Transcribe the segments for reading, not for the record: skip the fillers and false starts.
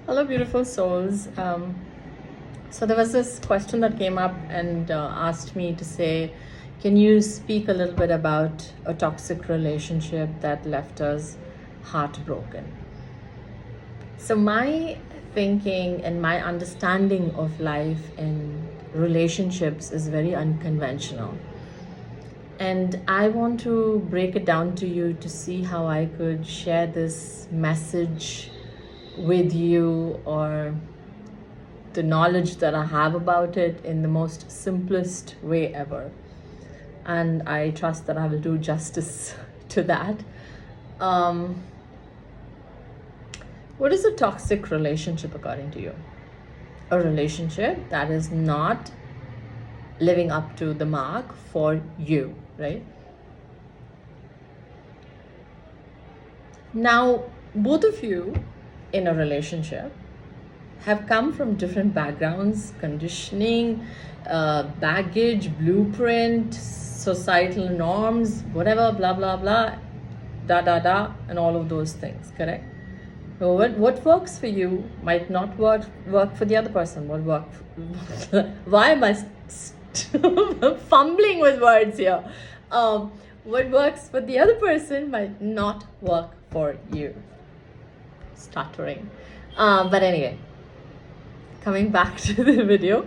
Hello, beautiful souls. So there was this question that came up and asked me to say, can you speak a little bit about a toxic relationship that left us heartbroken? So my thinking and my understanding of life and relationships is very unconventional. And I want to break it down to you to see how I could share this message with you, or the knowledge that I have about it, in the most simplest way ever. And I trust that I will do justice to that. Um, what is a toxic relationship according to you? A relationship that is not living up to the mark for you, right? Now, both of you in a relationship have come from different backgrounds, conditioning, baggage, blueprint, societal norms, whatever, blah, blah, blah, and all of those things, correct? So what works for you might not work for the other person. Why am I fumbling with words here? What works for the other person might not work for you. Stuttering. But anyway, coming back to the video.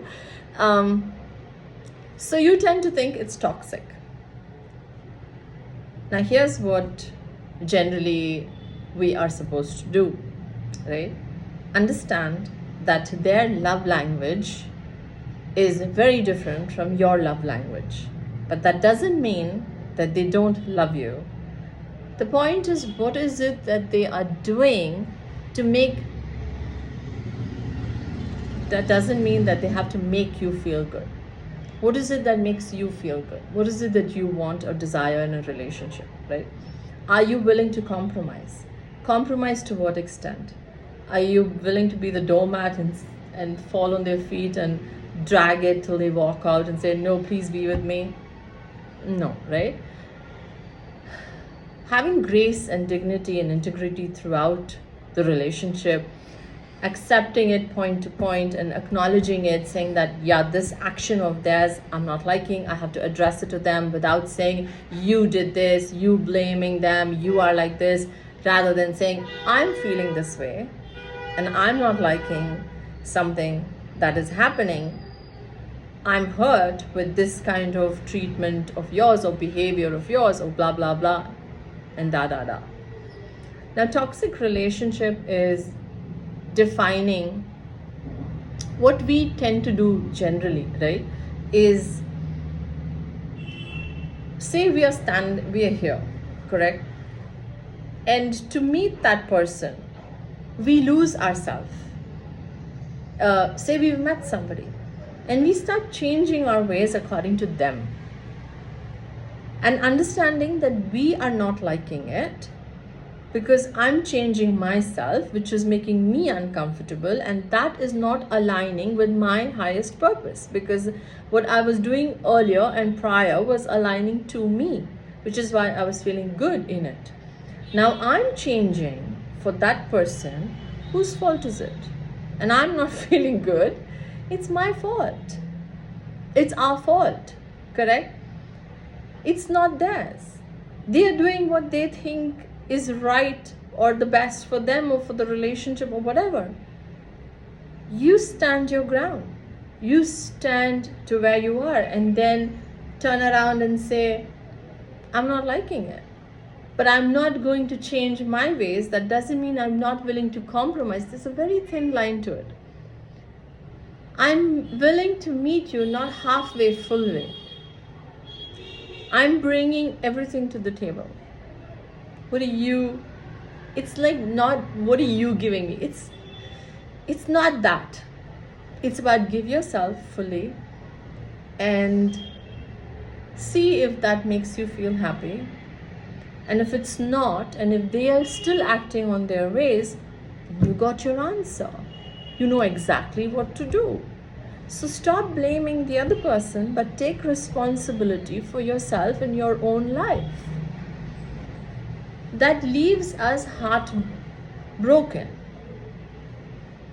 So you tend to think it's toxic. Now here's what generally we are supposed to do, right? Understand that their love language is very different from your love language. But that doesn't mean that they don't love you. The point is, what is it that they are doing to make. That doesn't mean that they have to make you feel good. What is it that makes you feel good? What is it that you want or desire in a relationship, right? Are you willing to compromise? Compromise to what extent? Are you willing to be the doormat and fall on their feet and drag it till they walk out and say, no, please be with me? No, right? Having grace and dignity and integrity throughout the relationship, accepting it point to point and acknowledging it, saying that, yeah, this action of theirs I'm not liking, I have to address it to them without saying, you did this, you blaming them, you are like this, rather than saying, I'm feeling this way and I'm not liking something that is happening. I'm hurt with this kind of treatment of yours or behavior of yours or blah, blah, blah, and da. Now, toxic relationship is defining what we tend to do generally, right? Is say we are here, correct? And to meet that person, we lose ourselves. Say we've met somebody and we start changing our ways according to them, and understanding that we are not liking it because I'm changing myself, which is making me uncomfortable, and that is not aligning with my highest purpose, because what I was doing earlier and prior was aligning to me, which is why I was feeling good in it. Now I'm changing for that person. Whose fault is it? And I'm not feeling good. It's my fault. It's our fault, correct? It's not theirs. They are doing what they think is right or the best for them or for the relationship or whatever. You stand your ground. You stand to where you are and then turn around and say, I'm not liking it, but I'm not going to change my ways. That doesn't mean I'm not willing to compromise. There's a very thin line to it. I'm willing to meet you, not halfway, full way. I'm bringing everything to the table. What are you, it's like, not what are you giving me? It's not that. It's about give yourself fully and see if that makes you feel happy. And if it's not, and if they are still acting on their ways, you got your answer. You know exactly what to do. So stop blaming the other person, but take responsibility for yourself and your own life. That leaves us heartbroken.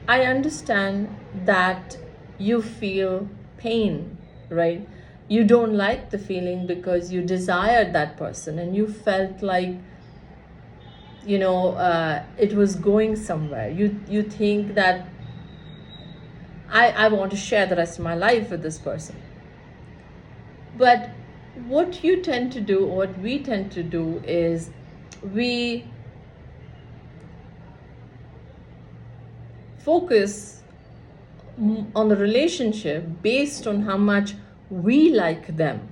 I understand that you feel pain, right? You don't like the feeling because you desired that person and you felt like, it was going somewhere. You think that I want to share the rest of my life with this person. But what you tend to do, what we tend to do, is we focus on the relationship based on how much we like them,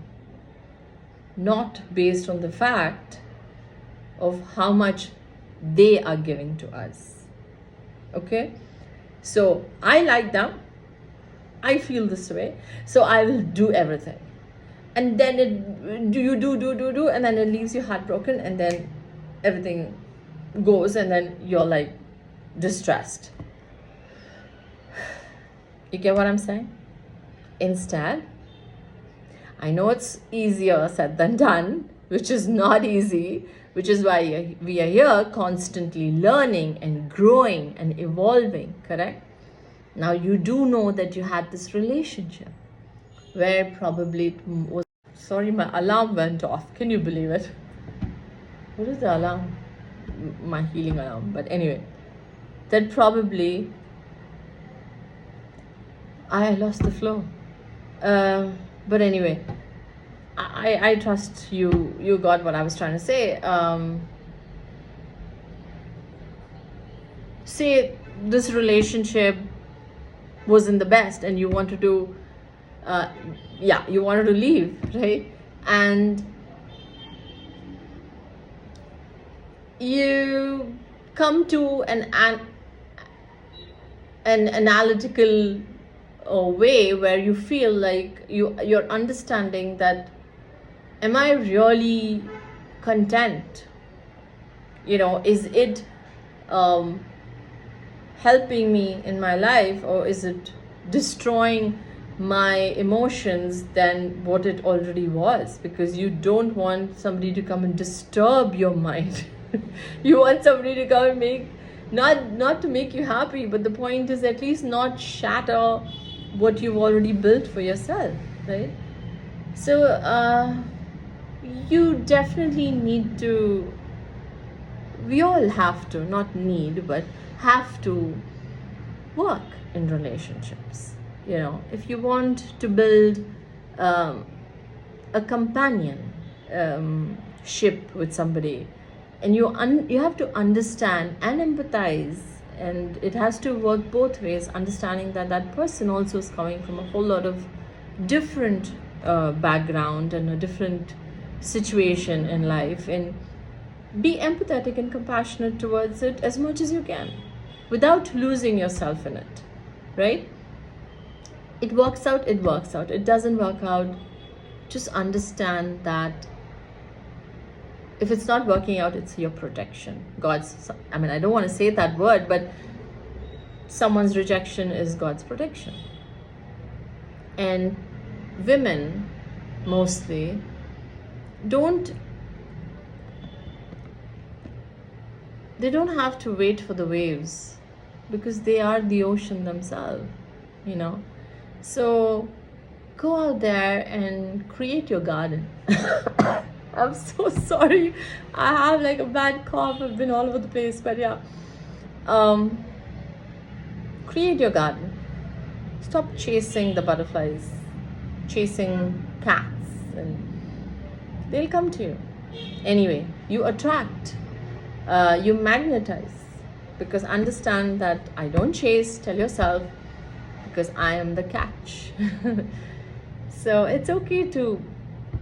not based on the fact of how much they are giving to us. Okay? So I like them, I feel this way, so I will do everything. And then you do, and then it leaves you heartbroken, and then everything goes, and then you're like distressed. You get what I'm saying? Instead, I know it's easier said than done, which is not easy, which is why we are here constantly learning and growing and evolving, correct? Now, you do know that you had this relationship where probably it was. Sorry, my alarm went off. Can you believe it? What is the alarm? My healing alarm. But anyway, that probably I lost the flow. But anyway, I trust you got what I was trying to say. Say this relationship wasn't the best and you wanted to you wanted to leave, right? And you come to an analytical way where you feel like you're understanding that, am I really content? Is it helping me in my life, or is it destroying my emotions than what it already was? Because you don't want somebody to come and disturb your mind. You want somebody to come and make, not to make you happy, but the point is at least not shatter what you've already built for yourself, right? So you definitely need to, we all have to, not need, but have to work in relationships. If you want to build a companion ship with somebody, and you have to understand and empathize, and it has to work both ways, understanding that that person also is coming from a whole lot of different background and a different situation in life, and be empathetic and compassionate towards it as much as you can without losing yourself in it, right? It works out, it works out. It doesn't work out, just understand that if it's not working out, it's your protection. I don't want to say that word, but someone's rejection is God's protection. And women mostly don't have to wait for the waves, because they are the ocean themselves. So go out there and create your garden. I'm so sorry, I have like a bad cough, I've been all over the place, but yeah, create your garden. Stop chasing the butterflies, chasing cats, and they'll come to you. Anyway, you attract, you magnetize, because understand that I don't chase, tell yourself, because I am the catch. So it's okay to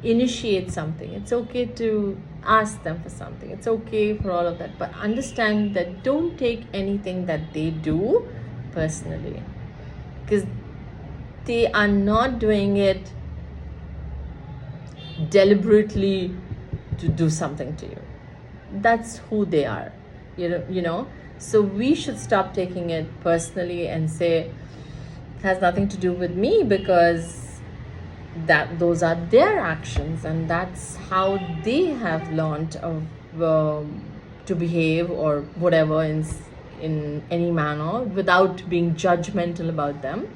initiate something, it's okay to ask them for something, it's okay for all of that, but understand that don't take anything that they do personally, because they are not doing it deliberately to do something to you. That's who they are, so we should stop taking it personally and say it has nothing to do with me, because those are their actions, and that's how they have learned of to behave or whatever in any manner without being judgmental about them.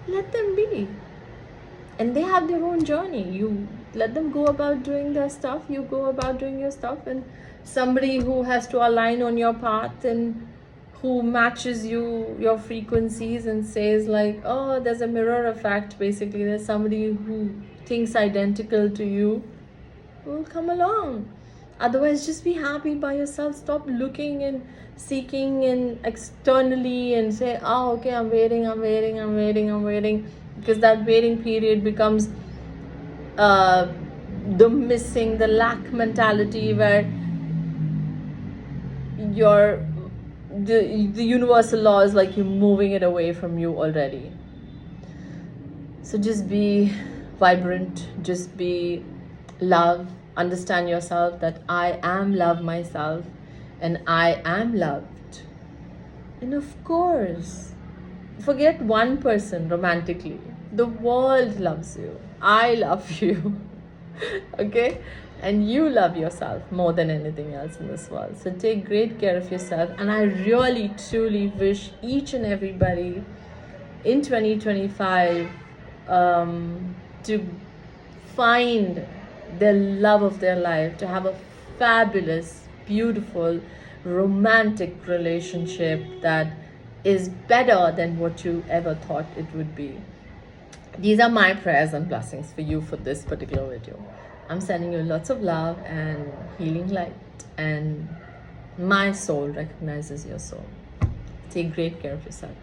Let them be. And they have their own journey. You let them go about doing their stuff, you go about doing your stuff, and somebody who has to align on your path and who matches your frequencies and says like, oh, there's a mirror effect, basically there's somebody who thinks identical to you, will come along. Otherwise, just be happy by yourself. Stop looking and seeking and externally and say, oh, okay, I'm waiting, because that waiting period becomes the lack mentality, where the universal law is like you're moving it away from you already. So just be vibrant, just be love, understand yourself that I am love myself and I am loved. And of course, forget one person romantically. The world loves you. I love you. Okay? And you love yourself more than anything else in this world. So take great care of yourself. And I really, truly wish each and everybody in 2025 to find the love of their life, to have a fabulous, beautiful, romantic relationship that is better than what you ever thought it would be. These are my prayers and blessings for you for this particular video. I'm sending you lots of love and healing light, and my soul recognizes your soul. Take great care of yourself.